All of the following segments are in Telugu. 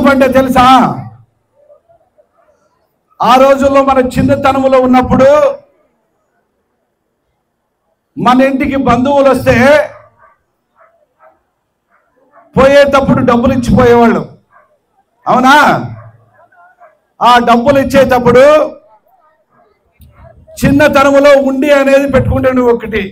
ఎందుకంటే తెలుసా, ఆ రోజుల్లో మన చిన్నతనంలో ఉన్నప్పుడు మన ఇంటికి బంధువులు వస్తే పోయేటప్పుడు డబ్బులు ఇచ్చిపోయేవాళ్ళు. అవునా? ఆ డబ్బులు ఇచ్చేటప్పుడు చిన్నతనంలో ఉండి అనేది పెట్టుకుంటే నువ్వు ఒకటి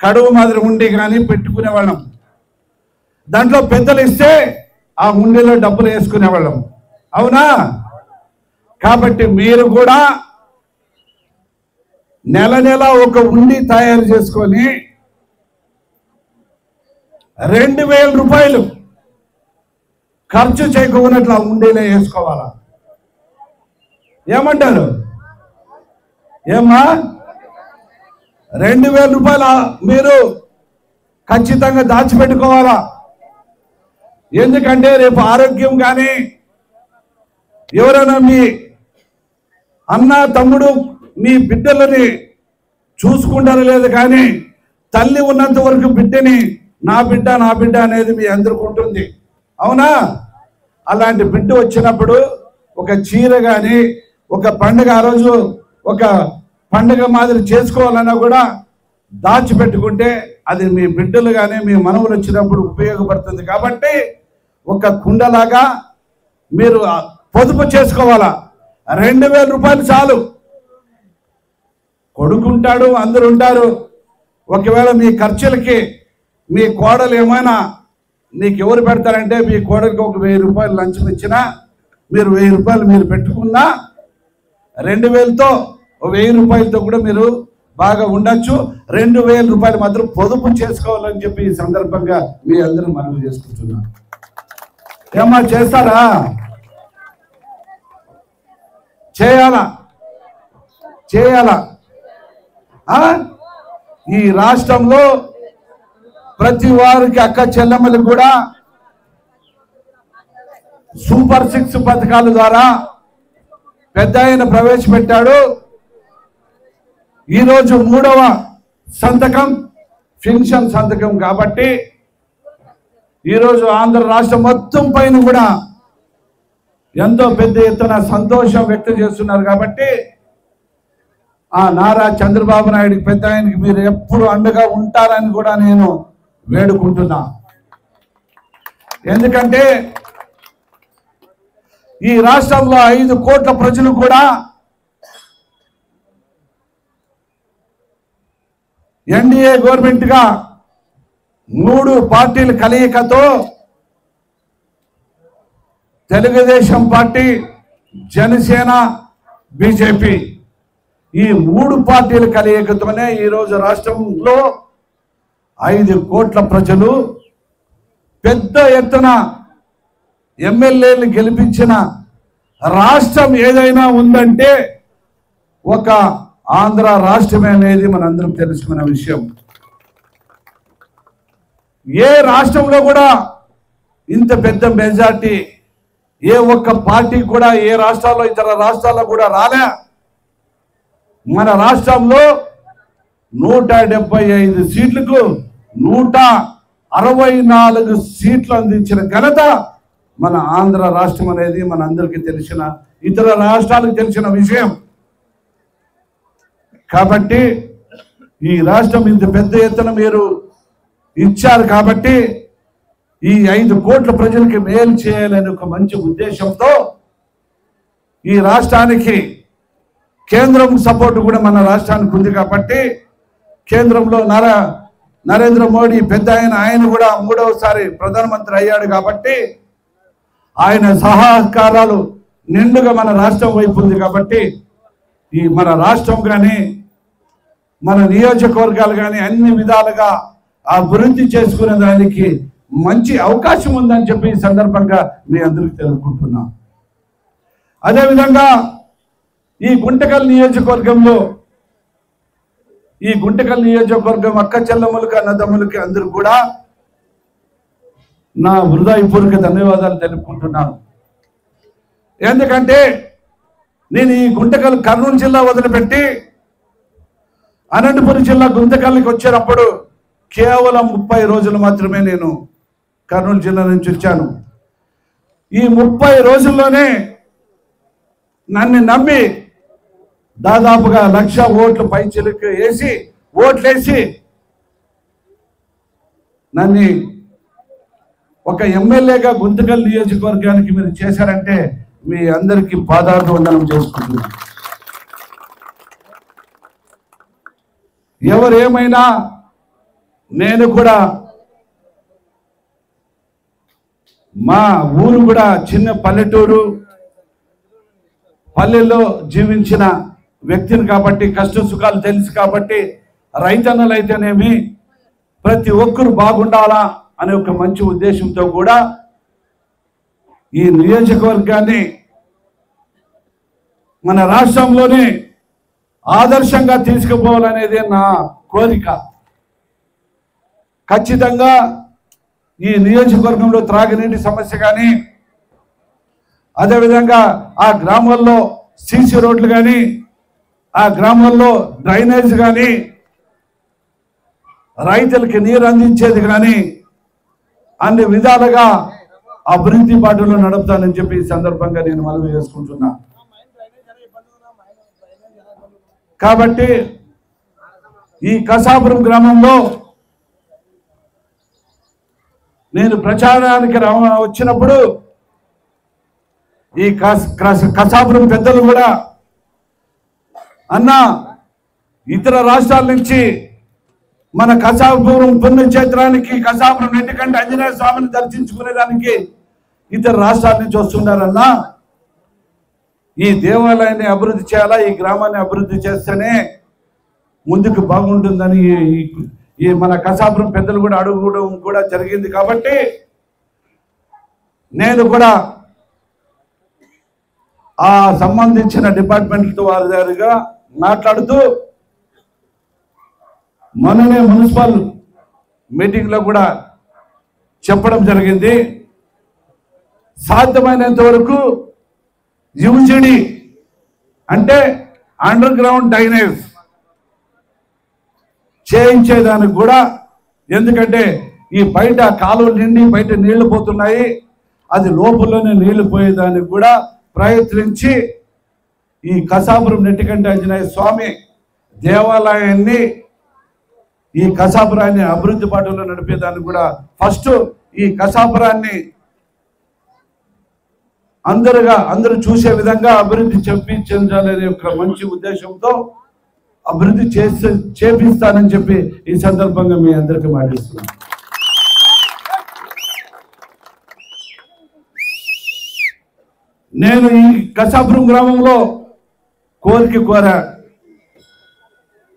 కడువు మాదిరి ఉండి కానీ పెట్టుకునేవాళ్ళం. దాంట్లో పెద్దలు ఇస్తే ఆ ఉండిలో డబ్బులు వేసుకునేవాళ్ళం. అవునా? కాబట్టి మీరు కూడా నెల నెల ఒక ఉండి తయారు చేసుకొని 2000 రూపాయలు ఖర్చు చేయకున్నట్లు ఆ ఉండీలో వేసుకోవాలా. ఏమంటారు? ఏమ్మా? 2000 రూపాయలు మీరు ఖచ్చితంగా దాచిపెట్టుకోవాలా. ఎందుకంటే రేపు ఆరోగ్యం కానీ ఎవరైనా మీ అన్న తమ్ముడు మీ బిడ్డలని చూసుకుంటారో లేదు, కానీ తల్లి ఉన్నంత వరకు బిడ్డని నా బిడ్డ నా బిడ్డ అనేది మీ అందరికి ఉంటుంది. అవునా? అలాంటి బిడ్డ వచ్చినప్పుడు ఒక చీర కానీ ఒక పండుగ, ఆ రోజు ఒక పండుగ మాదిరి చేసుకోవాలన్నా కూడా దాచిపెట్టుకుంటే అది మీ బిడ్డలు కానీ మీ మనవులు వచ్చినప్పుడు ఉపయోగపడుతుంది. కాబట్టి ఒక కుండలాగా మీరు పొదుపు చేసుకోవాలా. 2000 రూపాయలు చాలు. కొడుకుంటాడు, అందరు ఉంటారు. ఒకవేళ మీ ఖర్చులకి మీ కోడలు ఏమైనా నీకు ఎవరు పెడతారంటే మీ కోడలికి ఒక 1000 రూపాయలు లంచం ఇచ్చినా మీరు 1000 రూపాయలు మీరు పెట్టుకున్నా 2000తో 1000 రూపాయలతో కూడా మీరు బాగా ఉండొచ్చు. 2000 రూపాయలు మాత్రం పొదుపు చేసుకోవాలని చెప్పి ఈ సందర్భంగా మీ అందరూ మనవి చేసుకుంటున్నాను. ఏమా చేస్తారా? చేయాలా? ఈ రాష్ట్రంలో ప్రతి వారికి అక్క చెల్లెమ్మలు కూడా సూపర్ 6 పథకాల ద్వారా పెద్ద ఆయన ప్రవేశపెట్టాడు. ఈరోజు 3వ సంతకం పెన్షన్ సంతకం. కాబట్టి ఈరోజు ఆంధ్ర రాష్ట్రం మొత్తం పైన కూడా ఎంతో పెద్ద ఎత్తున సంతోషం వ్యక్తం చేస్తున్నారు. కాబట్టి ఆ నారా చంద్రబాబు నాయుడికి పెద్ద ఆయనకి మీరు ఎప్పుడు అండగా ఉంటారని కూడా నేను వేడుకుంటున్నా. ఎందుకంటే ఈ రాష్ట్రంలో 5 కోట్ల ప్రజలు కూడా ఎన్డీఏ గవర్నమెంట్ గా 3 పార్టీల కలయికతో తెలుగుదేశం పార్టీ, జనసేన, బీజేపీ ఈ 3 పార్టీల కలయికతోనే ఈరోజు రాష్ట్రంలో 5 కోట్ల ప్రజలు పెద్ద ఎత్తున ఎమ్మెల్యేలు గెలిపించిన రాష్ట్రం ఏదైనా ఉందంటే ఒక ఆంధ్ర రాష్ట్రమే అనేది మనందరం తెలుసుకున్న విషయం. ఏ రాష్ట్రంలో కూడా ఇంత పెద్ద మెజార్టీ ఏ ఒక్క పార్టీ కూడా ఏ రాష్ట్రాల్లో ఇతర రాష్ట్రాల్లో కూడా రాలే. మన రాష్ట్రంలో 175 సీట్లకు 164 సీట్లు అందించిన ఘనత మన ఆంధ్ర రాష్ట్రం అనేది మన అందరికీ తెలిసిన, ఇతర రాష్ట్రాలకు తెలిసిన విషయం. కాబట్టి ఈ రాష్ట్రం ఇంత పెద్ద ఎత్తున మీరు ఇచ్చారు. కాబట్టి ఈ 5 కోట్ల ప్రజలకి మేలు చేయాలని ఒక మంచి ఉద్దేశంతో ఈ రాష్ట్రానికి కేంద్రం సపోర్ట్ కూడా మన రాష్ట్రానికి ఉంది. కాబట్టి కేంద్రంలో నరేంద్ర మోడీ పెద్ద ఆయన కూడా 3వసారి ప్రధానమంత్రి అయ్యాడు. కాబట్టి ఆయన సహకారాలు నిండుగా మన రాష్ట్రం వైపు ఉంది. కాబట్టి ఈ మన రాష్ట్రం కానీ మన నియోజకవర్గాలు కానీ అన్ని విధాలుగా అభివృద్ధి చేసుకునే దానికి మంచి అవకాశం ఉందని చెప్పి ఈ సందర్భంగా మీ అందరికీ తెలుపుకుంటున్నా. అదేవిధంగా ఈ గుంటకల్ నియోజకవర్గం అక్క చెల్లెమ్మలకి అన్నదమ్ములకి అందరూ కూడా నా హృదయపూర్వక ధన్యవాదాలు తెలుపుకుంటున్నాను. ఎందుకంటే నేను ఈ గుంటకల్ కర్నూలు జిల్లా వదిలిపెట్టి అనంతపురం జిల్లా గుంతకల్కి వచ్చేటప్పుడు కేవలం 30 రోజులు మాత్రమే నేను కర్నూలు జిల్లా నుంచి వచ్చాను. ఈ 30 రోజుల్లోనే నన్ను నమ్మి దాదాపుగా 1,00,000 ఓట్లు పైచిలుకు వేసి ఓట్లేసి నన్ను ఒక ఎమ్మెల్యేగా గుంతకల్ నియోజకవర్గానికి మీరు చేశారంటే మీ అందరికీ పాదాభివందనం చేసుకుంటున్నాను. ఎవరేమైనా నేను కూడా మా ఊరు కూడా చిన్న పల్లెటూరు, పల్లెల్లో జీవించిన వ్యక్తిని కాబట్టి కష్ట సుఖాలు తెలుసు కాబట్టి రైతన్నలు అయితేనేమి ప్రతి ఒక్కరు బాగుండాలా అనే ఒక మంచి ఉద్దేశంతో కూడా ఈ నియోజకవర్గాన్ని మన రాష్ట్రంలోనే ఆదర్శంగా తీసుకుపోవాలనేది నా కోరిక. ఖచ్చితంగా ఈ నియోజకవర్గంలో త్రాగునీటి సమస్య కానీ, అదేవిధంగా ఆ గ్రామాల్లో సీసీ రోడ్లు కానీ, ఆ గ్రామాల్లో డ్రైనేజ్ కానీ, రైతులకి నీరు అందించేది కానీ అన్ని విధాలుగా అభివృద్ధి బాటలో నడుపుతానని చెప్పి ఈ సందర్భంగా నేను మనవి చేసుకుంటున్నా. కాబట్టి ఈ కసాపురం గ్రామంలో నేను ప్రచారానికి వచ్చినప్పుడు ఈ కసాపురం పెద్దలు కూడా అన్న ఇతర రాష్ట్రాల నుంచి మన కసాపురం పుణ్యక్షేత్రానికి కసాపురం నెట్టికంటి ఆంజనేయ స్వామిని దర్శించుకునేదానికి ఇతర రాష్ట్రాల నుంచి వస్తున్నారన్నా, ఈ దేవాలయాన్ని అభివృద్ధి చేయాలా, ఈ గ్రామాన్ని అభివృద్ధి చేస్తేనే ముందుకు బాగుంటుందని ఈ మన కసాపురం పెద్దలు కూడా అడుగుకోవడం కూడా జరిగింది. కాబట్టి నేను కూడా ఆ సంబంధించిన డిపార్ట్మెంట్ వారి దగ్గరగా మాట్లాడుతూ మొన్ననే మున్సిపల్ మీటింగ్లో కూడా చెప్పడం జరిగింది. సాధ్యమైనంత వరకు యూజీడీ అంటే అండర్ గ్రౌండ్ డ్రైనేజ్ చేయించేదానికి కూడా, ఎందుకంటే ఈ బయట కాలువలు నిండి బయట నీళ్లు పోతున్నాయి, అది లోపలనే నీళ్లు పోయేదానికి కూడా ప్రయత్నించి ఈ కసాపురం నెట్టికంటి ఆంజనేయ స్వామి దేవాలయాన్ని, ఈ కసాపురాన్ని అభివృద్ధి బాటలో నడిపేదానికి కూడా ఫస్ట్ ఈ కసాపురాన్ని అందరూ చూసే విధంగా అభివృద్ధి చెప్పించాలనే ఒక మంచి ఉద్దేశంతో అభివృద్ధి చేపిస్తానని చెప్పి ఈ సందర్భంగా మీ అందరికీ మాటిస్తున్నాను. నేను ఈ కసాపురం గ్రామంలో కోరా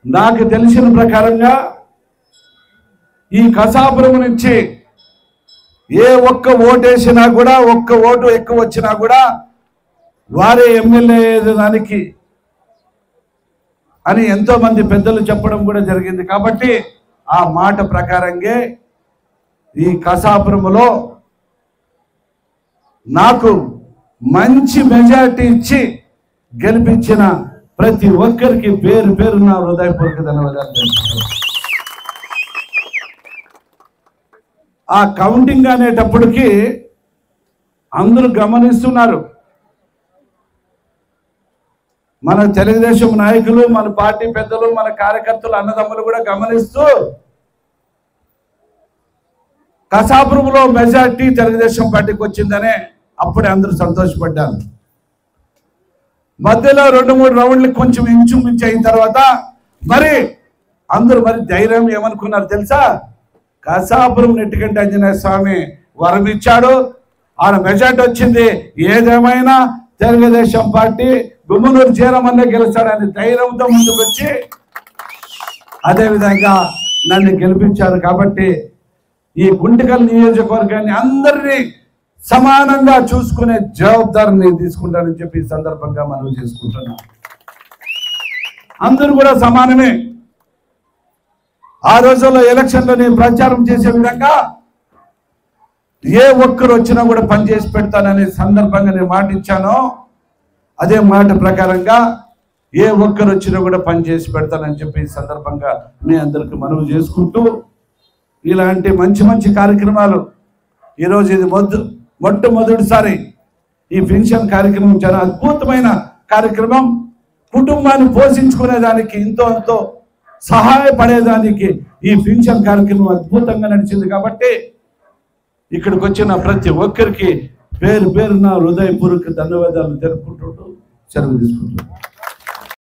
నాకు తెలిసిన ప్రకారంగా ఈ కసాపురం నుంచి ఏ ఒక్క ఓటు వేసినా కూడా, ఒక్క ఓటు ఎక్కువ వచ్చినా కూడా వారే ఎమ్మెల్యే దానికి అని ఎంతో మంది పెద్దలు చెప్పడం కూడా జరిగింది. కాబట్టి ఆ మాట ప్రకారంగా ఈ కసాపురంలో నాకు మంచి మెజారిటీ ఇచ్చి గెలిపించిన ప్రతి ఒక్కరికి పేరు పేరు నా హృదయపూర్వక ధన్యవాదాలు. ఆ కౌంటింగ్ అనేటప్పటికీ అందరూ గమనిస్తున్నారు. మన తెలుగుదేశం నాయకులు, మన పార్టీ పెద్దలు, మన కార్యకర్తలు, అన్నదమ్ములు కూడా గమనిస్తూ కసాపురంలో మెజార్టీ తెలుగుదేశం పార్టీకి వచ్చిందనే అప్పుడే అందరూ సంతోషపడ్డారు. మధ్యలో 2-3 రౌండ్లు కొంచెం ఇంచుమించు అయిన తర్వాత మరి అందరూ ధైర్యం ఏమనుకున్నారు తెలుసా? కసాపురం నెట్టికంటి ఆంజనేయ స్వామి వరం ఇచ్చాడు, ఆయన మెజార్టీ వచ్చింది, ఏదేమైనా తెలుగుదేశం పార్టీ గుమ్మనూరు చేరమన్నే గెలుస్తాడని ధైర్యంతో ముందుకు వచ్చి అదేవిధంగా నన్ను గెలిపించారు. కాబట్టి ఈ గుంటకల్ నియోజకవర్గాన్ని అందరినీ సమానంగా చూసుకునే జవాబుదారిని తీసుకుంటానని చెప్పి ఈ సందర్భంగా మనం చేసుకుంటున్నాం. అందరూ కూడా సమానమే. ఆ రోజుల్లో ఎలక్షన్లో నేను ప్రచారం చేసే విధంగా ఏ ఒక్కరు వచ్చినా కూడా పనిచేసి పెడతాననే సందర్భంగా నేను మాట ఇచ్చానో అదే మాట ప్రకారంగా ఏ ఒక్కరు వచ్చినా కూడా పనిచేసి పెడతానని చెప్పి ఈ సందర్భంగా మీ అందరికి మనవి చేసుకుంటూ ఇలాంటి మంచి మంచి కార్యక్రమాలు ఈరోజు ఇది మొట్టమొదటిసారి ఈ పెన్షన్ కార్యక్రమం చాలా అద్భుతమైన కార్యక్రమం. కుటుంబాన్ని పోషించుకునేదానికి ఎంతో సహాయపడేదానికి ఈ పెన్షన్ కార్యక్రమం అద్భుతంగా నడిచింది. కాబట్టి ఇక్కడికి వచ్చిన ప్రతి ఒక్కరికి పేరు పేరున హృదయపూర్వక ధన్యవాదాలు తెలుపుకుంటూ సెలవు తీసుకుంటున్నాను.